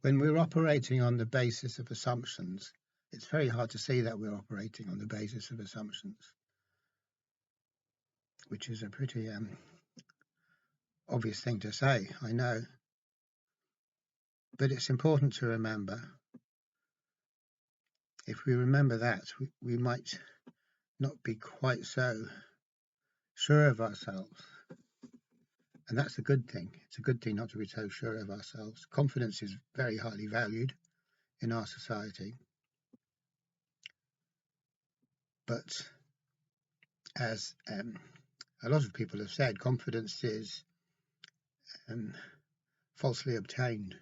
When we're operating on the basis of assumptions, it's very hard to see that we're operating on the basis of assumptions, which is a pretty obvious thing to say, I know. But it's important to remember. If we remember that, we might not be quite so sure of ourselves. And that's a good thing. It's a good thing not to be so sure of ourselves. Confidence is very highly valued in our society. But as a lot of people have said, confidence is falsely obtained.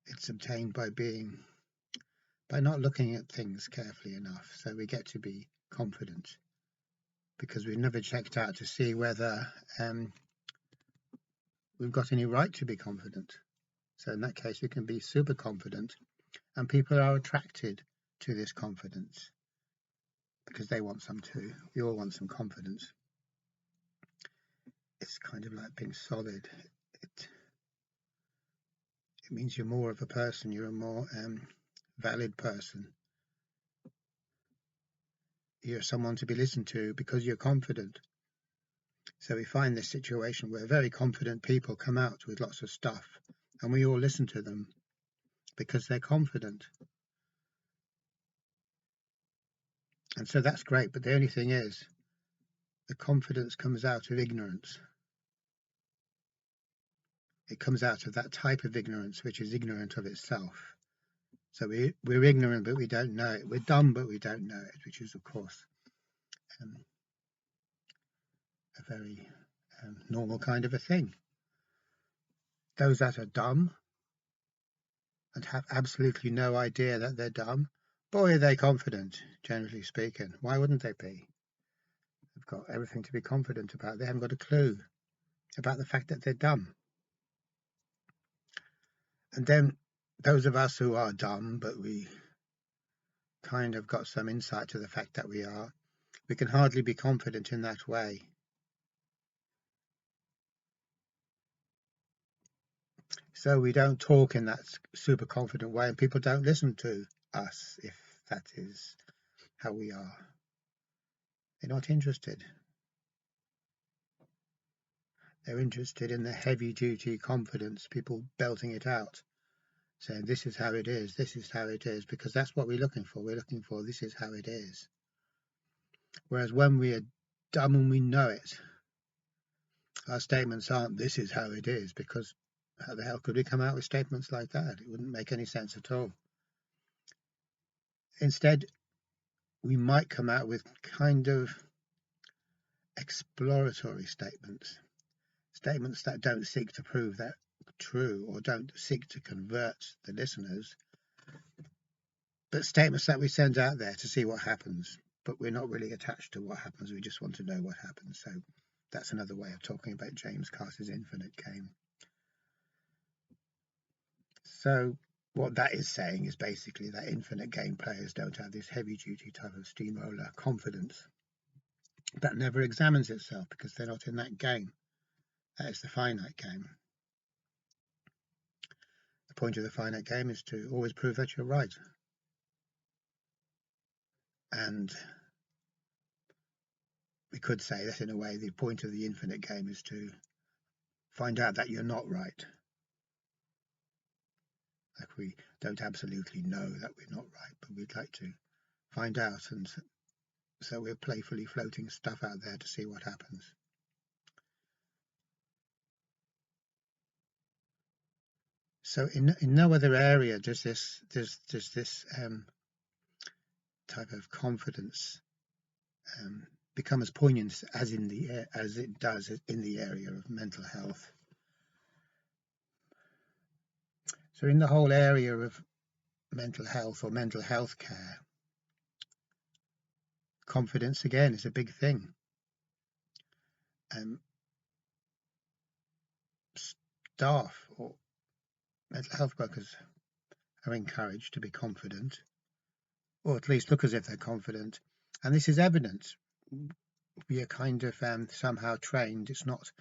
It's obtained by not looking at things carefully enough. So we get to be confident because we've never checked out to see whether we've got any right to be confident. So in that case, we can be super confident, and people are attracted to this confidence because they want some too. We all want some confidence. It's kind of like being solid. It means you're more of a person. You're a more valid person. You're someone to be listened to because you're confident. So we find this situation where very confident people come out with lots of stuff, and we all listen to them because they're confident. And so that's great, but the only thing is, the confidence comes out of ignorance. It comes out of that type of ignorance which is ignorant of itself. So we're ignorant, but we don't know it. We're dumb, but we don't know it, which is, of course, a very normal kind of a thing. Those that are dumb and have absolutely no idea that they're dumb, boy, are they confident, generally speaking. Why wouldn't they be? They've got everything to be confident about. They haven't got a clue about the fact that they're dumb. And then those of us who are dumb, but we kind of got some insight to the fact that we can hardly be confident in that way. So we don't talk in that super confident way, and people don't listen to us if that is how we are. They're not interested. They're interested in the heavy-duty confidence, people belting it out, saying this is how it is, this is how it is, because that's what we're looking for. We're looking for this is how it is. Whereas when we are dumb and we know it, our statements aren't this is how it is, because how the hell could we come out with statements like that? It wouldn't make any sense at all. Instead, we might come out with kind of exploratory statements that don't seek to prove that true or don't seek to convert the listeners, but statements that we send out there to see what happens. But we're not really attached to what happens. We just want to know what happens. So that's another way of talking about James Carter's infinite game. So what that is saying is basically that infinite game players don't have this heavy-duty type of steamroller confidence that never examines itself because they're not in that game. That is the finite game. The point of the finite game is to always prove that you're right. And we could say that in a way, the point of the infinite game is to find out that you're not right. Like we don't absolutely know that we're not right, but we'd like to find out. And so we're playfully floating stuff out there to see what happens. So in no other area does this type of confidence become as poignant as it does in the area of mental health. So in the whole area of mental health or mental health care, confidence again is a big thing. Staff or mental health workers are encouraged to be confident, or at least look as if they're confident. And this is evident. We are kind of somehow trained. It's not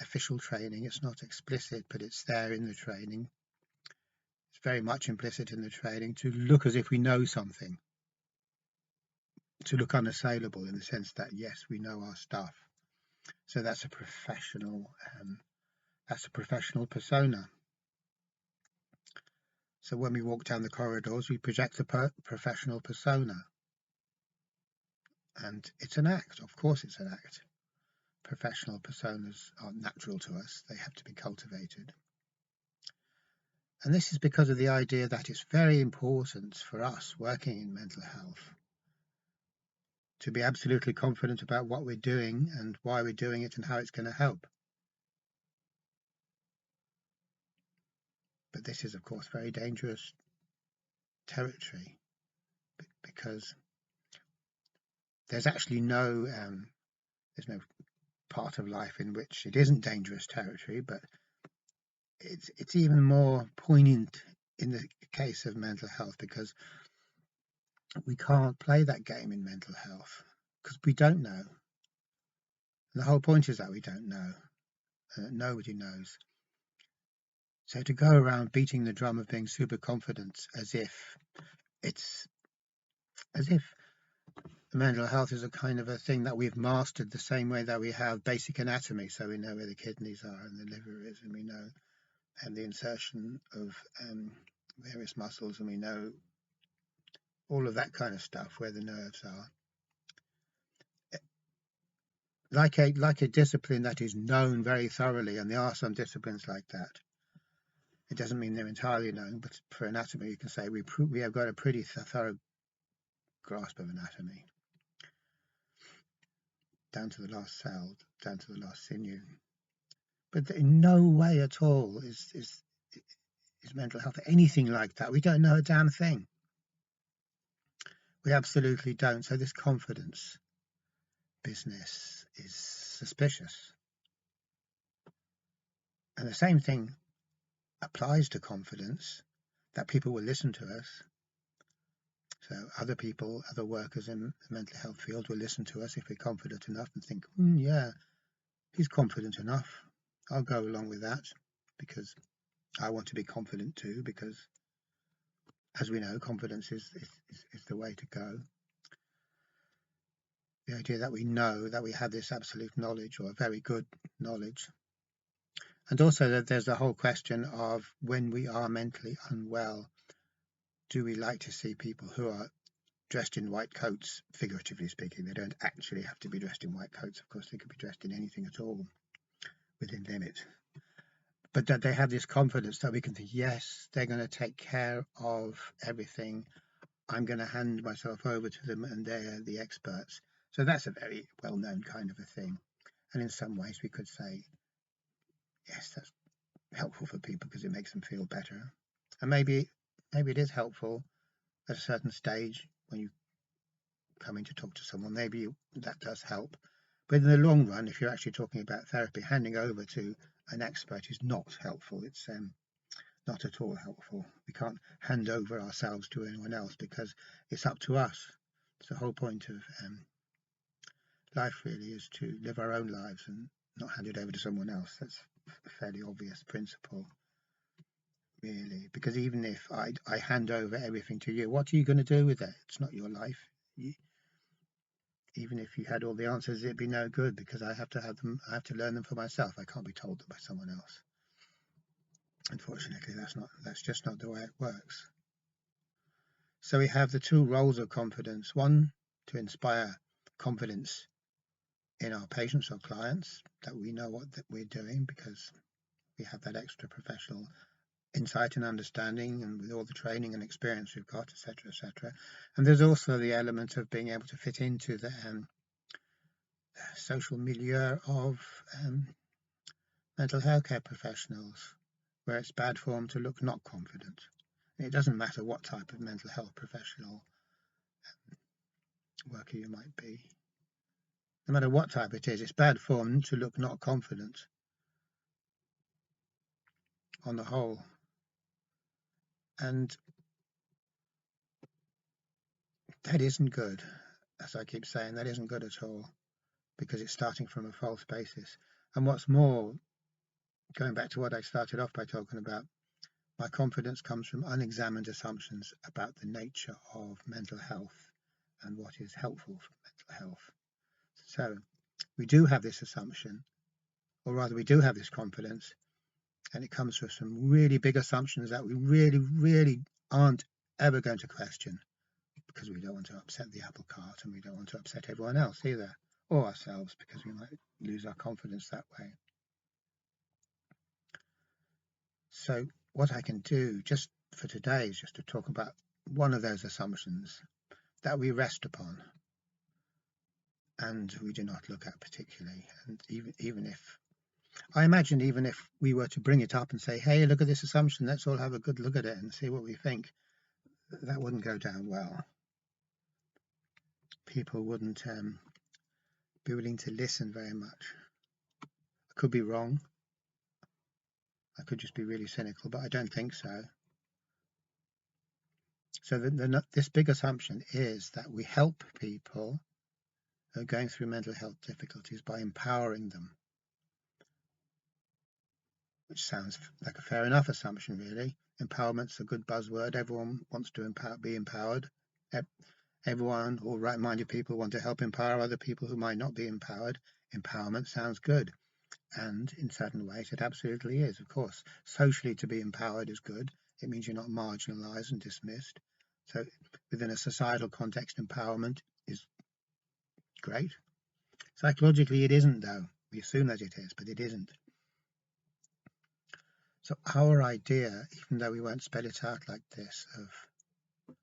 official training, it's not explicit, but it's there in the training, very much implicit in the training, to look as if we know something, to look unassailable in the sense that, yes, we know our stuff. So that's a professional persona. So when we walk down the corridors, we project a professional persona. And it's an act. Of course it's an act. Professional personas aren't natural to us. They have to be cultivated. And this is because of the idea that it's very important for us working in mental health to be absolutely confident about what we're doing and why we're doing it and how it's going to help. But this is, of course, very dangerous territory, because there's actually no part of life in which it isn't dangerous territory, but it's even more poignant in the case of mental health, because we can't play that game in mental health because we don't know. And the whole point is that we don't know, and that nobody knows. So to go around beating the drum of being super confident as if mental health is a kind of a thing that we've mastered the same way that we have basic anatomy, so we know where the kidneys are and the liver is, and we know the insertion of various muscles, and we know all of that kind of stuff, where the nerves are. Like a discipline that is known very thoroughly, and there are some disciplines like that. It doesn't mean they're entirely known, but for anatomy, you can say we have got a pretty thorough grasp of anatomy, down to the last cell, down to the last sinew. But in no way at all is mental health anything like that. We don't know a damn thing. We absolutely don't. So this confidence business is suspicious. And the same thing applies to confidence, that people will listen to us. So other people, other workers in the mental health field will listen to us if we're confident enough and think, yeah, he's confident enough. I'll go along with that because I want to be confident too, because as we know, confidence is the way to go. The idea that we know that we have this absolute knowledge, or a very good knowledge. And also that there's the whole question of when we are mentally unwell, do we like to see people who are dressed in white coats, figuratively speaking? They don't actually have to be dressed in white coats. Of course, they could be dressed in anything at all within limit. But that they have this confidence that we can think, yes, they're going to take care of everything. I'm going to hand myself over to them and they're the experts. So that's a very well-known kind of a thing. And in some ways we could say, yes, that's helpful for people because it makes them feel better. And maybe it is helpful at a certain stage when you come in to talk to someone. Maybe that does help. But in the long run, if you're actually talking about therapy, handing over to an expert is not helpful. It's not at all helpful. We can't hand over ourselves to anyone else because it's up to us. It's the whole point of life really, is to live our own lives and not hand it over to someone else. That's a fairly obvious principle, really, because even if I hand over everything to you, what are you going to do with it? It's not your life. Even if you had all the answers, it'd be no good, because I have to have them. I have to learn them for myself. I can't be told them by someone else. Unfortunately, that's just not the way it works. So we have the two roles of confidence: one, to inspire confidence in our patients or clients, that we know what that we're doing because we have that extra professional insight and understanding, and with all the training and experience we've got, etc., etc. And there's also the element of being able to fit into the social milieu of mental health care professionals, where it's bad form to look not confident. And it doesn't matter what type of mental health professional worker you might be. No matter what type it is, it's bad form to look not confident on the whole. And that isn't good. As I keep saying, that isn't good at all, because it's starting from a false basis. And what's more, going back to what I started off by talking about, My confidence comes from unexamined assumptions about the nature of mental health and what is helpful for mental health. So we do have this assumption, or rather we do have this confidence, and it comes from some really big assumptions that we really aren't ever going to question, because we don't want to upset the apple cart and we don't want to upset everyone else either, or ourselves, because we might lose our confidence that way. So what I can do just for today is just to talk about one of those assumptions that we rest upon and we do not look at particularly. And even if I imagine, even if we were to bring it up and say, hey, look at this assumption, let's all have a good look at it and see what we think, that wouldn't go down well. People wouldn't be willing to listen very much. I could be wrong. I could just be really cynical, but I don't think so. So this big assumption is that we help people who are going through mental health difficulties by empowering them, which sounds like a fair enough assumption, really. Empowerment's a good buzzword. Everyone wants to be empowered. Everyone, or right-minded people, want to help empower other people who might not be empowered. Empowerment sounds good. And in certain ways, it absolutely is, of course. Socially, to be empowered is good. It means you're not marginalized and dismissed. So within a societal context, empowerment is great. Psychologically, it isn't, though. We assume that it is, but it isn't. So our idea, even though we won't spell it out like this, of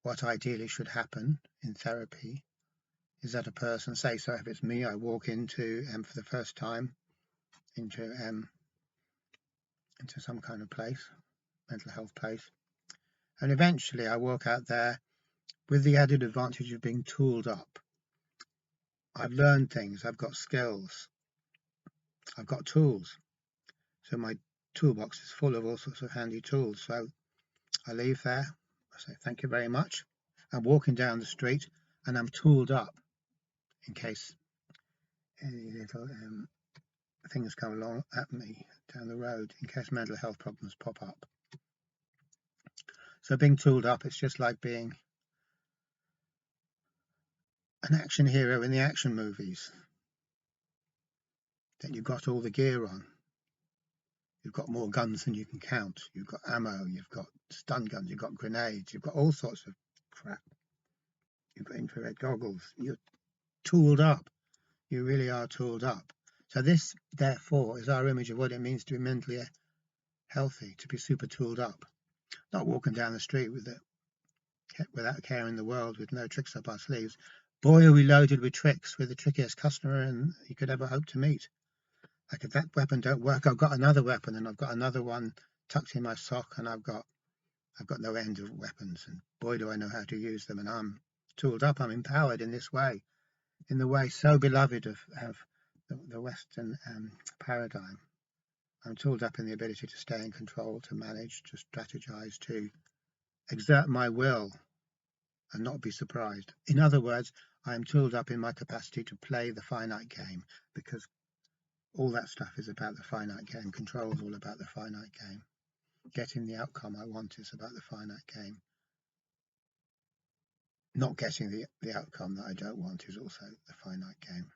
what ideally should happen in therapy, is that a person, say, so if it's me, I walk into, for the first time, into some kind of place, mental health place, and eventually I walk out there with the added advantage of being tooled up. I've learned things, I've got skills, I've got tools. So my toolbox is full of all sorts of handy tools. So I leave there, I say thank you very much. I'm walking down the street and I'm tooled up in case any little things come along at me down the road, in case mental health problems pop up. So being tooled up, it's just like being an action hero in the action movies. That you've got all the gear on. You've got more guns than you can count. You've got ammo, you've got stun guns, you've got grenades, you've got all sorts of crap. You've got infrared goggles. You're tooled up. You really are tooled up. So this, therefore, is our image of what it means to be mentally healthy, to be super tooled up. Not walking down the street without a care in the world, with no tricks up our sleeves. Boy, are we loaded with tricks. We're the trickiest customer you could ever hope to meet. Like, if that weapon don't work, I've got another weapon, and I've got another one tucked in my sock, and I've got no end of weapons, and boy, do I know how to use them. And I'm tooled up. I'm empowered in this way, in the way so beloved of the Western paradigm. I'm tooled up in the ability to stay in control, to manage, to strategize, to exert my will and not be surprised. In other words, I am tooled up in my capacity to play the finite game, because all that stuff is about the finite game. Control is all about the finite game. Getting the outcome I want is about the finite game. Not getting the outcome that I don't want is also the finite game.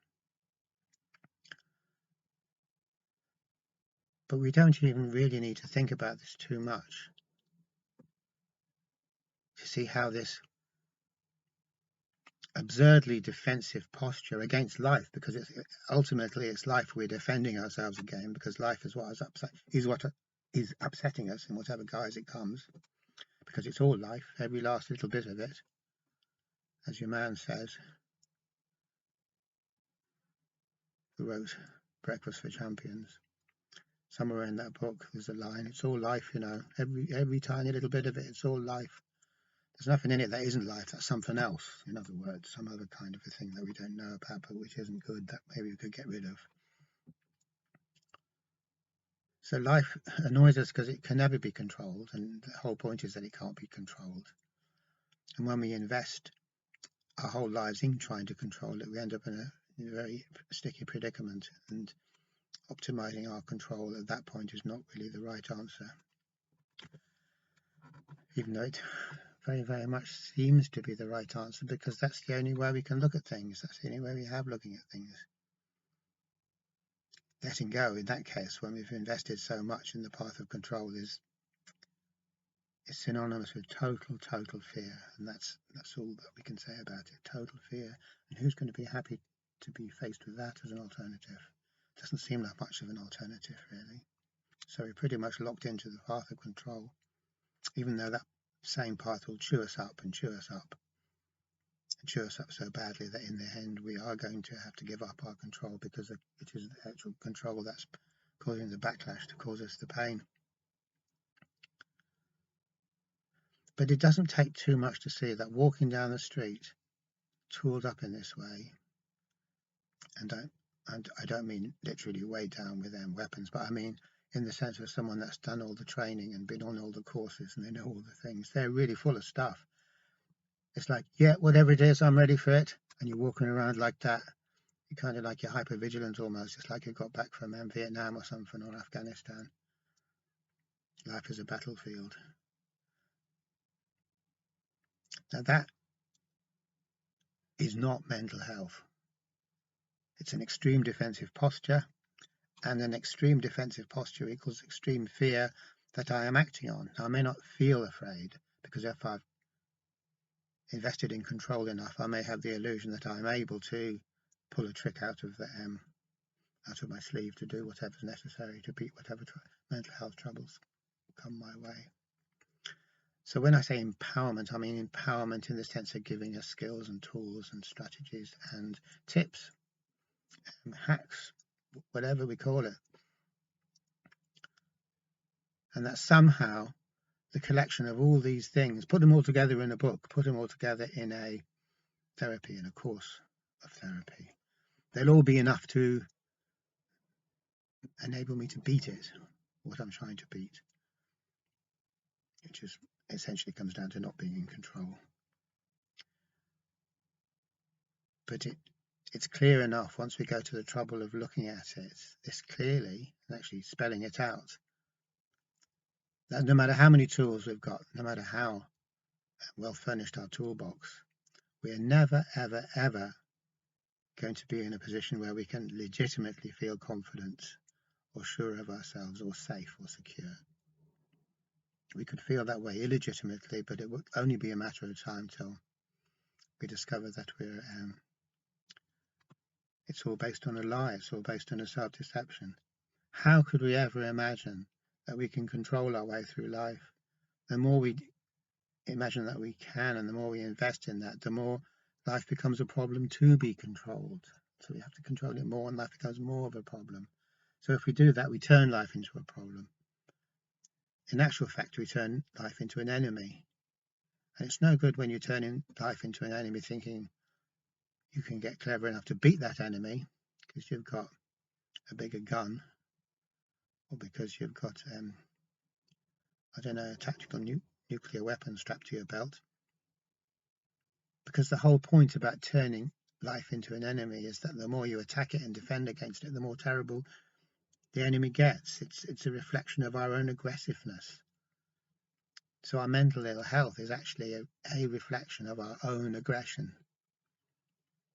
But we don't even really need to think about this too much to see how this absurdly defensive posture against life, because ultimately it's life we're defending ourselves against, because life is what is upsetting us in whatever guise it comes, because it's all life, every last little bit of it, as your man says, who wrote Breakfast for Champions. Somewhere in that book there's a line, it's all life, every tiny little bit of it, it's all life. There's nothing in it that isn't life, that's something else. In other words, some other kind of a thing that we don't know about, but which isn't good, that maybe we could get rid of. So life annoys us because it can never be controlled, and the whole point is that it can't be controlled. And when we invest our whole lives in trying to control it, we end up in a very sticky predicament, and optimizing our control at that point is not really the right answer. even though it very, very much seems to be the right answer, because that's the only way we can look at things. That's the only way we have looking at things. Letting go, in that case, when we've invested so much in the path of control, is synonymous with total fear, and that's all that we can say about it. Total fear, and who's going to be happy to be faced with that as an alternative? Doesn't seem like much of an alternative, really. So we're pretty much locked into the path of control, even though that same path will chew us up and chew us up and chew us up so badly that in the end we are going to have to give up our control, because it is the actual control that's causing the backlash to cause us the pain. But it doesn't take too much to see that walking down the street, tooled up in this way, and I don't mean literally weighed down with weapons, but I mean in the sense of someone that's done all the training and been on all the courses and they know all the things. They're really full of stuff. It's like, yeah, whatever it is, I'm ready for it. And you're walking around like that. You're kind of like you're hyper-vigilant almost. It's like you got back from Vietnam or something, or Afghanistan. Life is a battlefield. Now that is not mental health. It's an extreme defensive posture, and an extreme defensive posture equals extreme fear that I am acting on. Now, I may not feel afraid, because if I've invested in control enough, I may have the illusion that I'm able to pull a trick out of my sleeve to do whatever's necessary to beat whatever mental health troubles come my way. So when I say empowerment, I mean empowerment in the sense of giving us skills and tools and strategies and tips and hacks, whatever we call it. And that somehow the collection of all these things, put them all together in a book, put them all together in a therapy, in a course of therapy, they'll all be enough to enable me to beat it, what I'm trying to beat, which is essentially comes down to not being in control. But it's clear enough once we go to the trouble of looking at it this clearly and actually spelling it out, that no matter how many tools we've got, no matter how well furnished our toolbox, we are never, ever, ever going to be in a position where we can legitimately feel confident or sure of ourselves or safe or secure. We could feel that way illegitimately, but it would only be a matter of time till we discover that it's all based on a lie, it's all based on a self-deception. How could we ever imagine that we can control our way through life? The more we imagine that we can, and the more we invest in that, the more life becomes a problem to be controlled. So we have to control it more, and life becomes more of a problem. So if we do that, we turn life into a problem. In actual fact, we turn life into an enemy. And it's no good when you turn life into an enemy thinking you can get clever enough to beat that enemy because you've got a bigger gun, or because you've got, I don't know, a tactical nuclear weapon strapped to your belt. Because the whole point about turning life into an enemy is that the more you attack it and defend against it, the more terrible the enemy gets. It's a reflection of our own aggressiveness. So our mental ill health is actually a reflection of our own aggression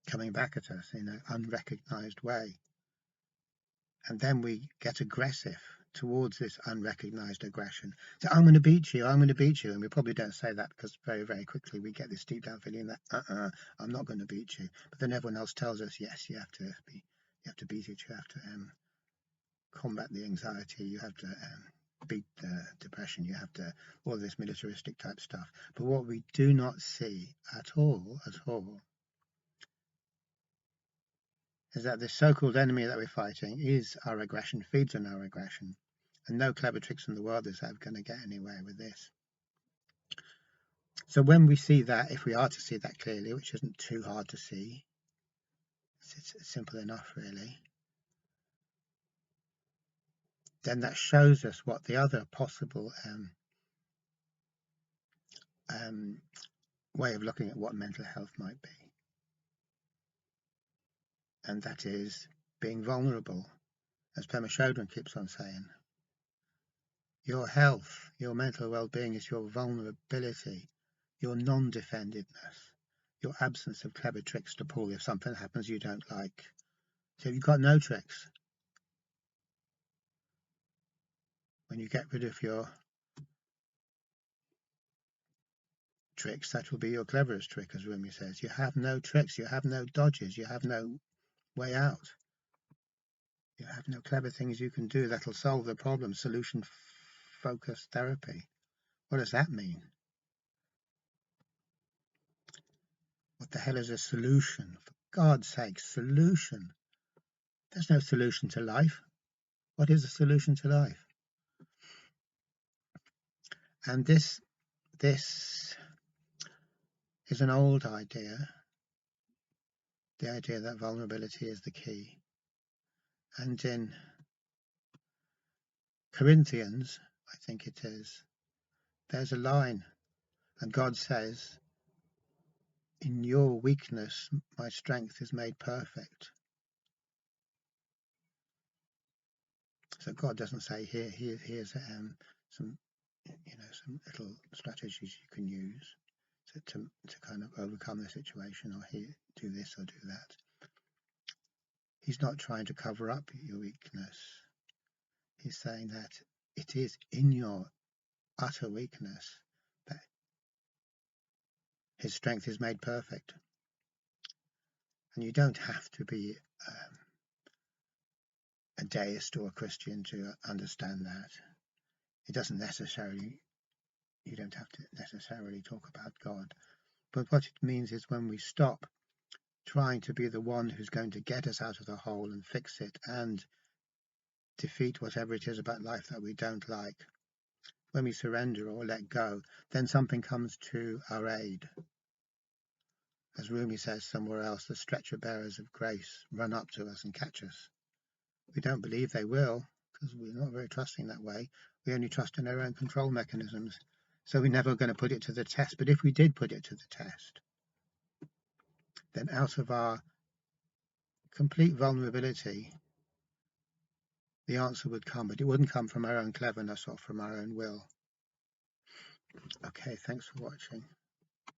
coming back at us in an unrecognized way. And then we get aggressive towards this unrecognized aggression. So I'm going to beat you, I'm going to beat you. And we probably don't say that because very, very quickly we get this deep down feeling that, I'm not going to beat you. But then everyone else tells us, yes, you have to beat it, you have to combat the anxiety, you have to beat the depression, you have to, all this militaristic type stuff. But what we do not see at all, is that this so-called enemy that we're fighting is our aggression, feeds on our aggression. And no clever tricks in the world is ever going to get anywhere with this. So when we see that, if we are to see that clearly, which isn't too hard to see, it's simple enough really, then that shows us what the other possible way of looking at what mental health might be. And that is being vulnerable, as Pema Chodron keeps on saying. Your health, your mental well-being is your vulnerability, your non-defendedness, your absence of clever tricks to pull if something happens you don't like. So you've got no tricks. When you get rid of your tricks, that will be your cleverest trick, as Rumi says. You have no tricks, you have no dodges, you have no way out. You have no clever things you can do that'll solve the problem. Solution-focused therapy. What does that mean? What the hell is a solution? For God's sake, solution. There's no solution to life. What is a solution to life? And this is an old idea, the idea that vulnerability is the key. And in Corinthians, I think it is, there's a line, and God says, in your weakness, my strength is made perfect. So God doesn't say, here's some little strategies you can use to kind of overcome the situation, or here, do this or do that. He's not trying to cover up your weakness. He's saying that it is in your utter weakness that his strength is made perfect. And you don't have to be a deist or a Christian to understand that. It doesn't necessarily, you don't have to necessarily talk about God. But what it means is when we stop trying to be the one who's going to get us out of the hole and fix it and defeat whatever it is about life that we don't like, when we surrender or let go, then something comes to our aid. As Rumi says somewhere else, the stretcher bearers of grace run up to us and catch us. We don't believe they will, because we're not very trusting that way. We only trust in our own control mechanisms. So we're never going to put it to the test. But if we did put it to the test, then out of our complete vulnerability, the answer would come, but it wouldn't come from our own cleverness or from our own will. Okay, thanks for watching.